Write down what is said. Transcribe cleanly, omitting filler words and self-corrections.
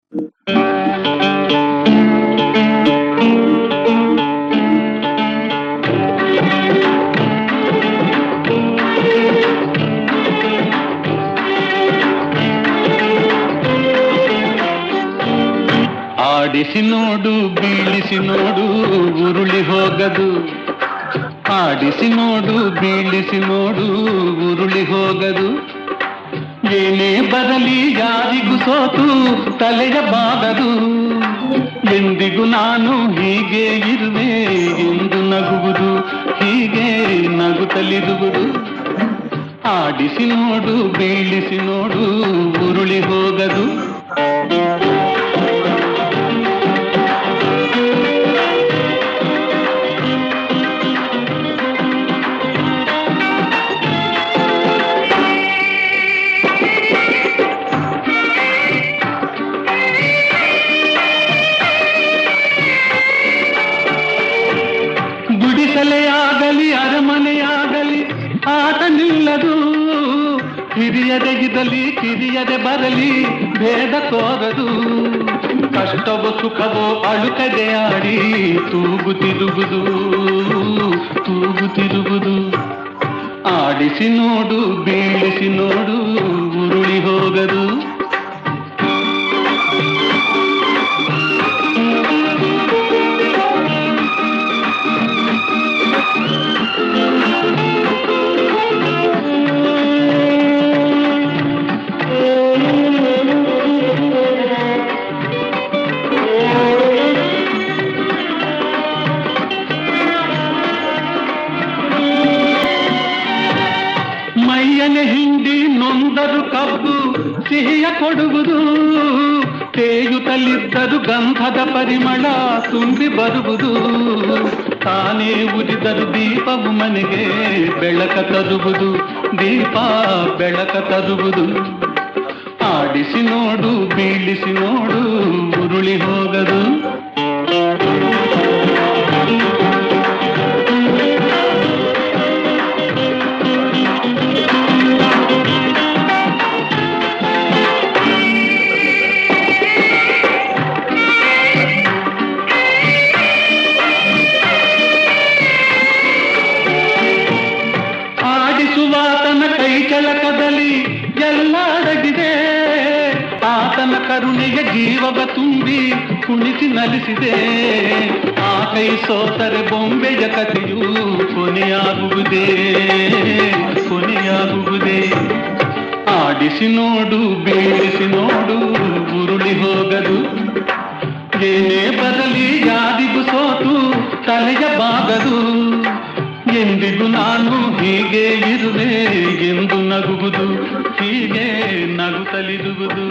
ಆಡಿಸಿ ನೋಡು ಬೀಳಿಸಿ ನೋಡು ಉರುಳಿ ಹೋಗದು. ಆಡಿಸಿ ನೋಡು ಬೀಳಿಸಿ ನೋಡು ಉರುಳಿ ಹೋಗದು. ಏನೇ ಬರಲಿ ಯಾರಿಗೂ ಸೋತು ತಲೆಯ ಬಾಗದು. ಎಂದಿಗೂ ನಾನು ಹೀಗೆ ಇರುವೆ ಎಂದು ನಗುವುದು, ಹೀಗೆ ನಗುತ್ತಲಿರುವುದು. ಆಡಿಸಿ ನೋಡು ಬೀಳಿಸಿ ನೋಡು ಉರುಳಿ ಹೋಗದು. ಗುಡಿಸಲೆಯಾಗಲಿ ಅರಮನೆಯಾಗಲಿ ಆಟ ನಿಲ್ಲದು. ಹಿರಿಯದೆಗಿದಲಿ ಕಿರಿಯದೆ ಬರಲಿ ಭೇದ ತೋರದು. ಕಷ್ಟವೋ ಸುಖವೋ ಅಳುಕದೆ ಆಡಿ ತೂಗುತ್ತಿರುವುದು, ತೂಗುತ್ತಿರುವುದು. ಆಡಿಸಿ ನೋಡು ಬೀಳಿಸಿ ನೋಡು ಉರುಳಿ ಹೋಗದು. ಮೈಯನೆ ಹಿಂಡಿ ನೊಂದರು ಕಬ್ಬು ಸಿಹಿಯ ಕೊಡುವುದು. ತೇಯುತ್ತಲಿದ್ದರು ಗಂಧದ ಪರಿಮಳ ತುಂಬಿ ಬರುವುದು. ತಾನೇ ಉರಿದರು ದೀಪವು ಮನೆಗೆ ಬೆಳಕ ತರುವುದು, ದೀಪ ಬೆಳಕ ತರುವುದು. ಆಡಿಸಿ ನೋಡು ಬೀಳಿಸಿ ನೋಡು ಉರುಳಿ ಹೋಗದು. ಆಡಿಸುವಾತನ ಕೈ ಕೆಳಕದಲ್ಲಿ ಎಲ್ಲ ಅಡಗಿದೆ. ಆತನ ಕರುಣೆಯ ಜೀವವ ತುಂಬಿ ಕುಣಿಸಿ ನಲಿಸಿದೆ. ಆ ಕೈ ಸೋತರೆ ಬೊಂಬೆಯ ಕಥೆಯು ಕೊನೆಯಾಗುವುದೇ, ಕೊನೆಯಾಗುವುದೇ. ಆಡಿಸಿ ನೋಡು ಬೀಳಿಸಿ ನೋಡು ಉರುಳಿ ಹೋಗದು. ಏನೇ ಬರಲಿ ಯಾರಿಗೂ ಸೋತು ತಲೆಯ ಬಾಗದು. ಎಂದಿಗೂ ನಾನು ಹೀಗೆ ಇರುವೆ ಎಂದು ನಗುವುದು, ಹೀಗೆ ನಗುತ್ತಲಿರುವುದು.